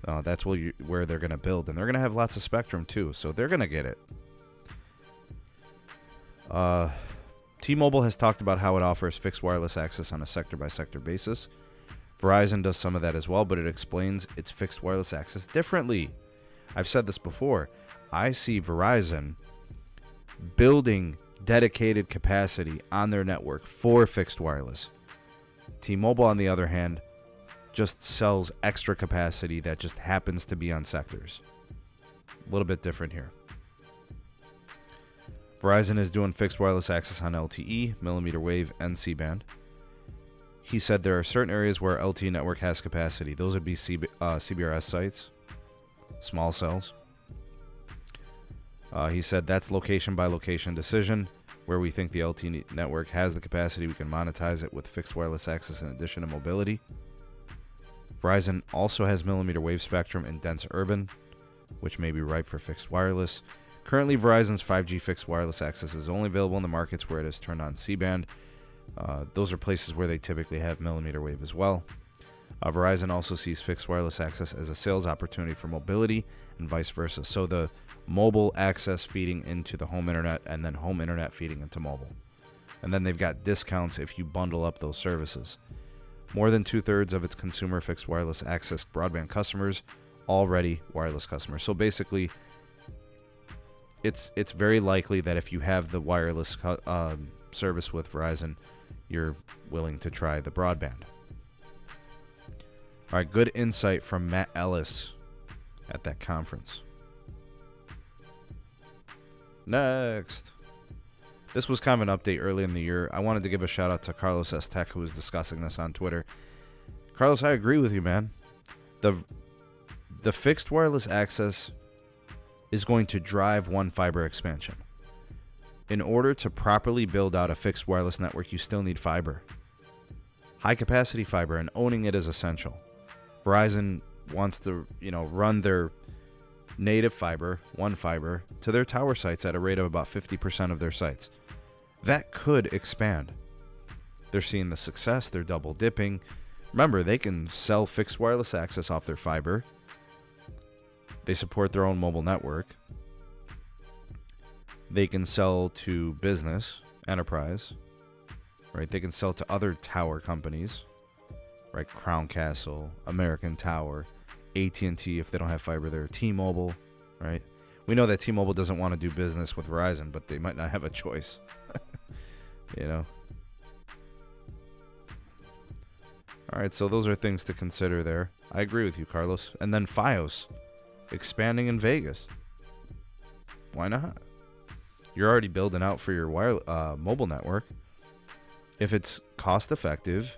That's where they're going to build. And they're going to have lots of spectrum, too. So they're going to get it. T-Mobile has talked about how it offers fixed wireless access on a sector-by-sector basis. Verizon does some of that as well, but it explains its fixed wireless access differently. I've said this before. I see Verizon building dedicated capacity on their network for fixed wireless. T-Mobile, on the other hand, just sells extra capacity that just happens to be on sectors. A little bit different here. Verizon is doing fixed wireless access on LTE, millimeter wave, and C-band. He said there are certain areas where LTE network has capacity. Those would be CBRS sites, small cells. He said that's location by location decision. Where we think the LTE network has the capacity, we can monetize it with fixed wireless access in addition to mobility. Verizon also has millimeter wave spectrum in dense urban, which may be ripe for fixed wireless. Currently, Verizon's 5G fixed wireless access is only available in the markets where it is turned on C-band. Those are places where they typically have millimeter wave as well. Verizon also sees fixed wireless access as a sales opportunity for mobility and vice versa. So the mobile access feeding into the home internet and then home internet feeding into mobile. And then they've got discounts if you bundle up those services. More than 2/3 of its consumer fixed wireless access broadband customers already wireless customers. So basically, it's very likely that if you have the wireless service with Verizon, you're willing to try the broadband. All right, good insight from Matt Ellis at that conference. Next. This was kind of an update early in the year. I wanted to give a shout out to Carlos S. Tech, who was discussing this on Twitter. Carlos, I agree with you, man. The fixed wireless access is going to drive one fiber expansion. In order to properly build out a fixed wireless network, you still need fiber. High capacity fiber, and owning it is essential. Verizon wants to, run their native fiber, one fiber, to their tower sites at a rate of about 50% of their sites. That could expand. They're seeing the success, they're double dipping. Remember, they can sell fixed wireless access off their fiber. They support their own mobile network. They can sell to business, enterprise, right? They can sell to other tower companies, right? Crown Castle, American Tower, AT&T if they don't have fiber there, T-Mobile, right? We know that T-Mobile doesn't want to do business with Verizon, but they might not have a choice, All right, so those are things to consider there. I agree with you, Carlos. And then Fios, expanding in Vegas. Why not? You're already building out for your mobile network. If it's cost effective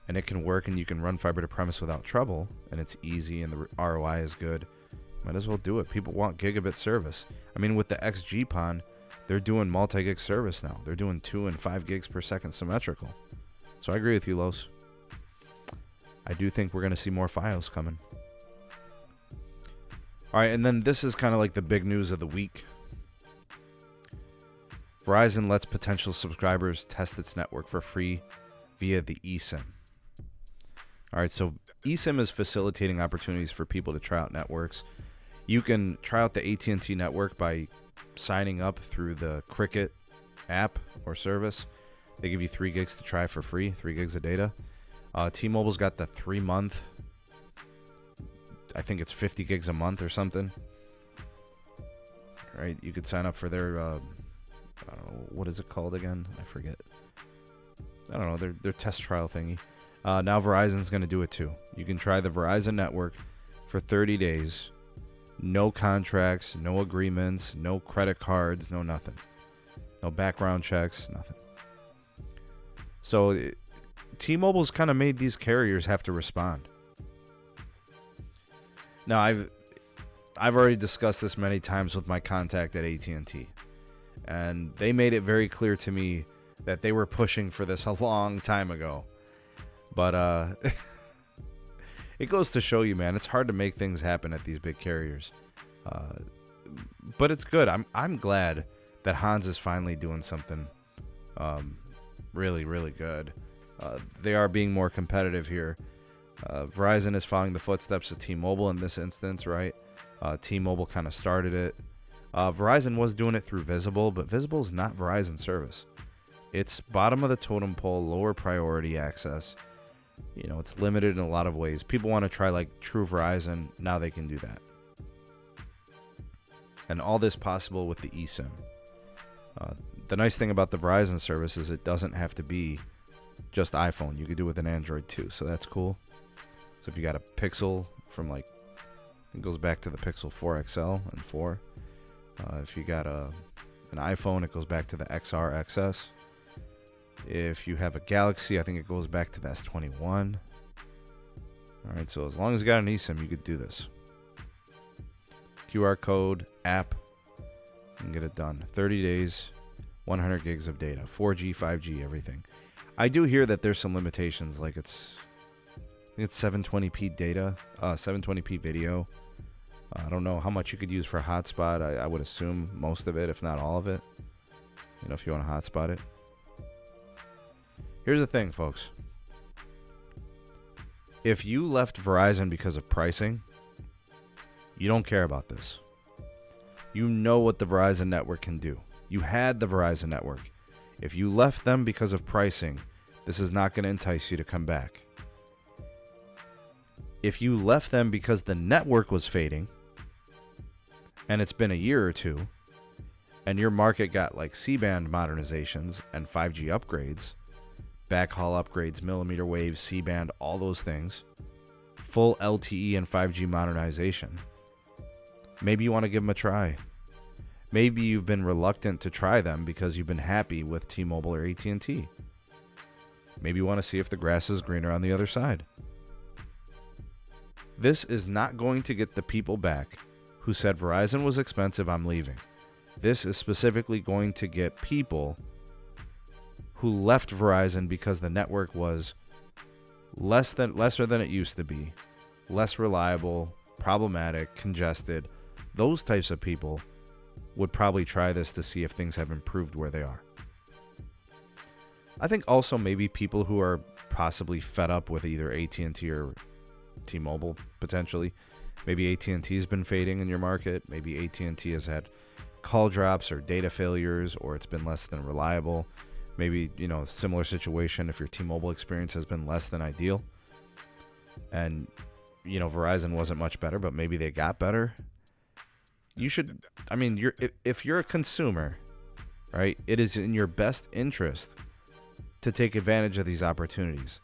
and it can work and you can run fiber to premise without trouble and it's easy and the ROI is good, might as well do it. People want gigabit service. I mean, with the XG-PON, they're doing multi-gig service now. They're doing 2 and 5 gigs per second symmetrical. So I agree with you, Los. I do think we're going to see more Fios coming. All right, and then this is kind of like the big news of the week. Verizon lets potential subscribers test its network for free via the eSIM. All right, so eSIM is facilitating opportunities for people to try out networks. You can try out the AT&T network by signing up through the Cricket app or service. They give you 3 gigs to try for free, 3 gigs of data. T-Mobile's got the 3-month. I think it's 50 gigs a month or something. Right? You could sign up for their, I don't know, what is it called again? I forget. I don't know, their test trial thingy. Now Verizon's going to do it too. You can try the Verizon network for 30 days. No contracts, no agreements, no credit cards, no nothing. No background checks, nothing. So T-Mobile's kind of made these carriers have to respond. Now, I've already discussed this many times with my contact at AT&T, and they made it very clear to me that they were pushing for this a long time ago. But it goes to show you, man, it's hard to make things happen at these big carriers. But it's good. I'm glad that Hans is finally doing something really, really good. They are being more competitive here. Verizon is following the footsteps of T-Mobile in this instance, right? T-Mobile kind of started it. Verizon was doing it through Visible, but Visible is not Verizon service. It's bottom of the totem pole, lower priority access. You know, it's limited in a lot of ways. People want to try like true Verizon. Now they can do that. And all this possible with the eSIM. The nice thing about the Verizon service is it doesn't have to be just iPhone. You could do it with an Android too, so that's cool. So if you got a Pixel from like, it goes back to the Pixel 4 XL and 4. If you got an iPhone, it goes back to the XR XS. If you have a Galaxy, I think it goes back to the S21. Alright, so as long as you got an eSIM, you could do this. QR code, app, and get it done. 30 days, 100 gigs of data, 4G, 5G, everything. I do hear that there's some limitations, like I think it's 720p data, 720p video. I don't know how much you could use for a hotspot. I would assume most of it, if not all of it. You know, if you want to hotspot it. Here's the thing, folks. If you left Verizon because of pricing, you don't care about this. You know what the Verizon network can do. You had the Verizon network. If you left them because of pricing, this is not going to entice you to come back. If you left them because the network was fading, and it's been a year or two, and your market got like C-band modernizations and 5G upgrades, backhaul upgrades, millimeter wave, C-band, all those things, full LTE and 5G modernization, maybe you want to give them a try. Maybe you've been reluctant to try them because you've been happy with T-Mobile or AT&T. Maybe you want to see if the grass is greener on the other side. This is not going to get the people back who said Verizon was expensive, I'm leaving. This is specifically going to get people who left Verizon because the network was lesser than it used to be, less reliable, problematic, congested. Those types of people would probably try this to see if things have improved where they are. I think also maybe people who are possibly fed up with either AT&T or T-Mobile potentially. Maybe AT&T has been fading in your market. Maybe AT&T has had call drops or data failures, or it's been less than reliable. Maybe, you know, similar situation if your T-Mobile experience has been less than ideal. And, you know, Verizon wasn't much better, but maybe they got better. You should, I mean, if you're a consumer, right, it is in your best interest to take advantage of these opportunities.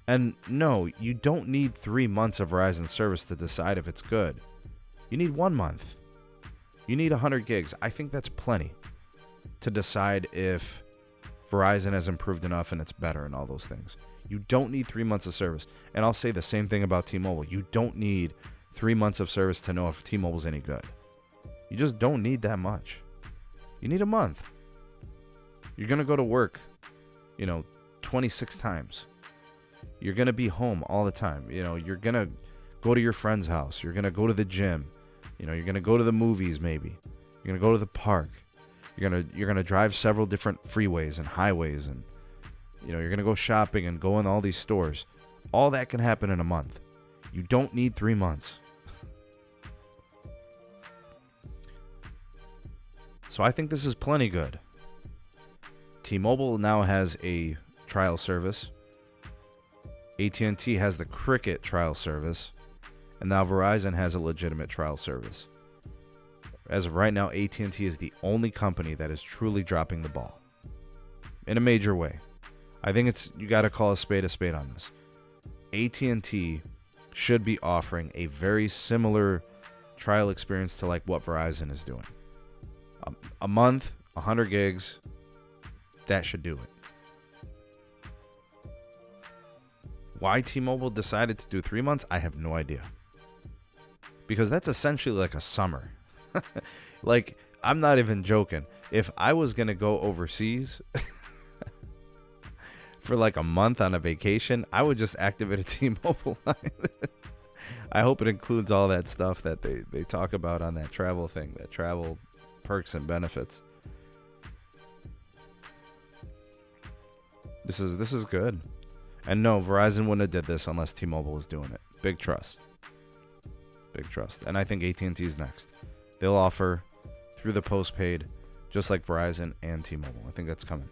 And no, you don't need 3 months of Verizon service to decide if it's good. You need 1 month. You need 100 gigs. I think that's plenty to decide if Verizon has improved enough and it's better and all those things. You don't need 3 months of service. And I'll say the same thing about T-Mobile. You don't need 3 months of service to know if T-Mobile's any good. You just don't need that much. You need a month. You're going to go to work, 26 times. You're going to be home all the time. You're going to go to your friend's house. You're going to go to the gym. You're going to go to the movies maybe. You're going to go to the park. You're going to drive several different freeways and highways, and you're going to go shopping and go in all these stores. All that can happen in a month. You don't need 3 months. So I think this is plenty good. T-Mobile now has a trial service. AT&T has the Cricket trial service. And now Verizon has a legitimate trial service. As of right now, AT&T is the only company that is truly dropping the ball. In a major way. I think you got to call a spade on this. AT&T should be offering a very similar trial experience to like what Verizon is doing. A month, 100 gigs, that should do it. Why T-Mobile decided to do 3 months, I have no idea. Because that's essentially like a summer. Like, I'm not even joking. If I was going to go overseas for like a month on a vacation, I would just activate a T-Mobile line. I hope it includes all that stuff that they talk about on that travel thing, that travel perks and benefits. This is good. And no, Verizon wouldn't have did this unless T-Mobile was doing it. Big trust. Big trust. And I think AT&T is next. They'll offer through the postpaid, just like Verizon and T-Mobile. I think that's coming.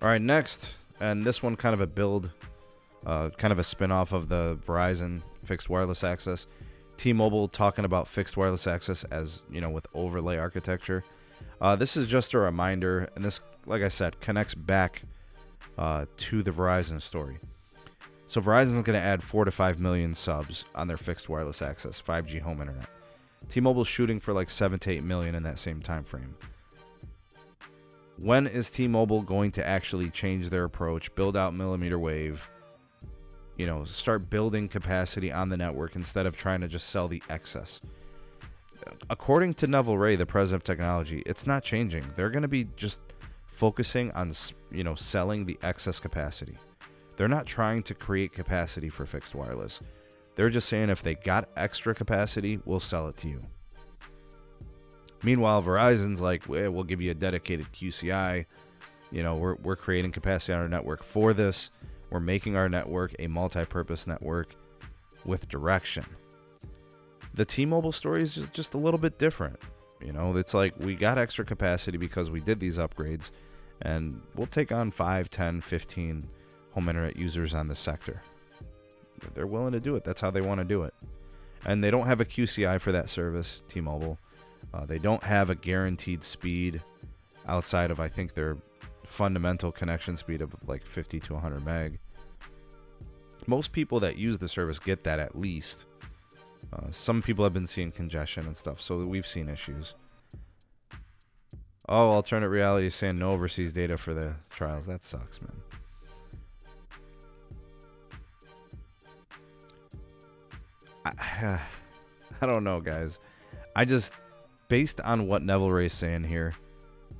All right, next, and this one kind of a build, kind of a spin-off of the Verizon fixed wireless access. T-Mobile talking about fixed wireless access as, with overlay architecture. This is just a reminder, and this, like I said, connects back to the Verizon story. So Verizon is going to add 4 to 5 million subs on their fixed wireless access 5G home internet. T-Mobile's shooting for like 7 to 8 million in that same time frame. When is T-Mobile going to actually change their approach, build out millimeter wave, start building capacity on the network instead of trying to just sell the excess? According to Neville Ray, the president of technology, it's not changing. They're going to be just focusing on, selling the excess capacity. They're not trying to create capacity for fixed wireless. They're just saying if they got extra capacity, we'll sell it to you. Meanwhile, Verizon's like, we'll give you a dedicated QCI. We're creating capacity on our network for this. We're making our network a multi-purpose network with direction. The T-Mobile story is just a little bit different. It's like we got extra capacity because we did these upgrades, and we'll take on 5, 10, 15 home internet users on this sector. They're willing to do it. That's how they want to do it. And they don't have a QCI for that service, T-Mobile. They don't have a guaranteed speed outside of, I think, their fundamental connection speed of like 50 to 100 meg. Most people that use the service get that at least. Some people have been seeing congestion and stuff, so we've seen issues. Oh, alternate reality is saying no overseas data for the trials. That sucks, man. I don't know, guys. Based on what Neville Ray is saying here,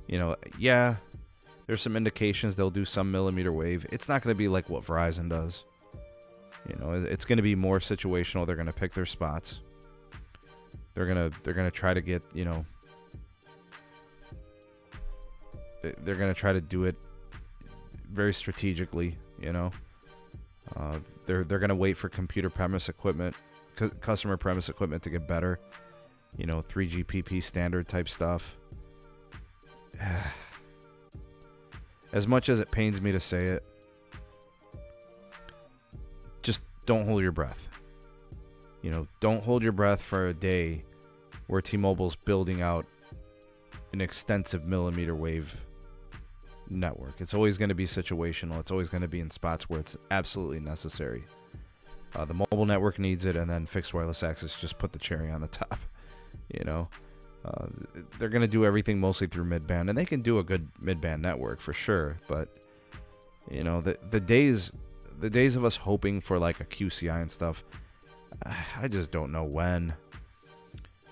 there's some indications they'll do some millimeter wave. It's not going to be like what Verizon does. It's going to be more situational. They're going to pick their spots. They're going to try to get, they're going to try to do it very strategically, They're going to wait for customer premise equipment to get better. 3GPP standard type stuff. As much as it pains me to say it, just don't hold your breath. Don't hold your breath for a day where T-Mobile's building out an extensive millimeter wave network. It's always going to be situational. It's always going to be in spots where it's absolutely necessary. The mobile network needs it, and then fixed wireless access just put the cherry on the top. They're going to do everything mostly through mid-band, and they can do a good mid-band network for sure. But the days of us hoping for like a QCI and stuff, I just don't know when.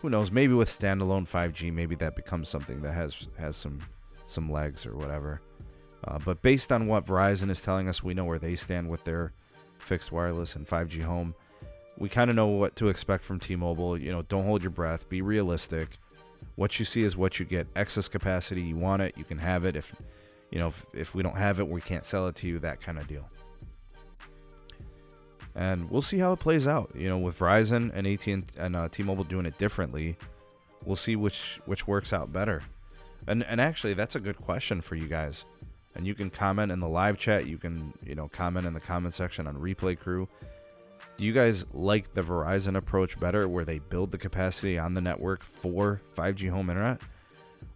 Who knows? Maybe with standalone 5G, maybe that becomes something that has some legs or whatever. But based on what Verizon is telling us, we know where they stand with their fixed wireless and 5G home. We kind of know what to expect from T-Mobile. Don't hold your breath. Be realistic. What you see is what you get. Excess capacity, you want it, you can have it. If we don't have it, we can't sell it to you. That kind of deal. And we'll see how it plays out. With Verizon and AT&T and T-Mobile doing it differently, we'll see which works out better. And actually, that's a good question for you guys. And you can comment in the live chat. You can comment in the comment section on Replay Crew. Do you guys like the Verizon approach better, where they build the capacity on the network for 5G home internet,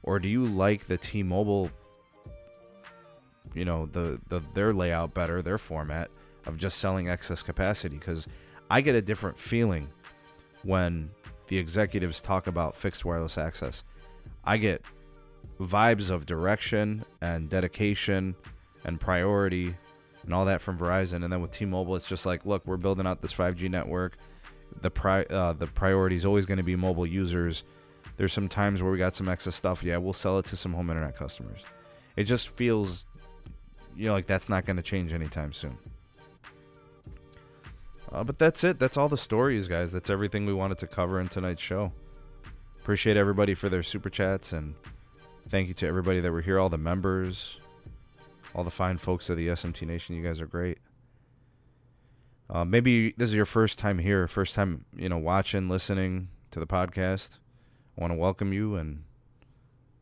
or do you like the T-Mobile, their layout better, their format of just selling excess capacity? Because I get a different feeling when the executives talk about fixed wireless access. I get vibes of direction and dedication and priority and all that from Verizon, and then with T-Mobile, it's just like, look, we're building out this 5G network. The priority is always going to be mobile users. There's some times where we got some excess stuff. Yeah, we'll sell it to some home internet customers. It just feels, like that's not going to change anytime soon. But that's it. That's all the stories, guys. That's everything we wanted to cover in tonight's show. Appreciate everybody for their super chats, and thank you to everybody that were here, all the members. all the fine folks of the SMT Nation. You guys are great. Maybe this is your first time here, first time, watching, listening to the podcast. I want to welcome you, and,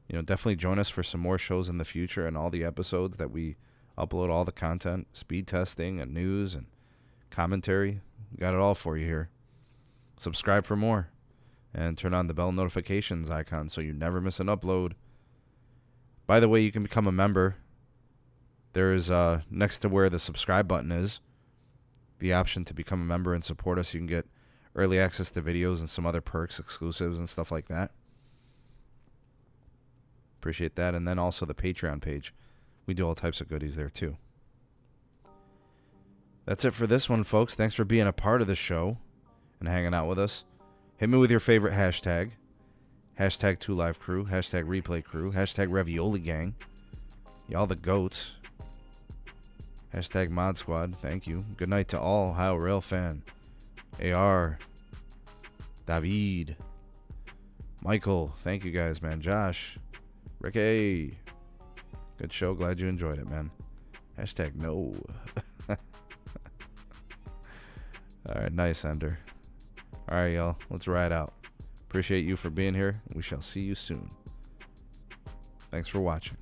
definitely join us for some more shows in the future and all the episodes that we upload, all the content, speed testing and news and commentary. We got it all for you here. Subscribe for more and turn on the bell notifications icon so you never miss an upload. By the way, you can become a member. There is, next to where the subscribe button is, the option to become a member and support us. You can get early access to videos and some other perks, exclusives, and stuff like that. Appreciate that. And then also the Patreon page. We do all types of goodies there too. That's it for this one, folks. Thanks for being a part of the show and hanging out with us. Hit me with your favorite hashtag. Hashtag 2LiveCrew. Hashtag ReplayCrew. Hashtag Ravioli Gang. Y'all the goats. Hashtag Mod Squad. Thank you. Good night to all. Ohio Rail Fan. AR. David. Michael. Thank you guys, man. Josh. Ricky. Good show. Glad you enjoyed it, man. Hashtag no. All right. Nice, Ender. All right, y'all. Let's ride out. Appreciate you for being here. We shall see you soon. Thanks for watching.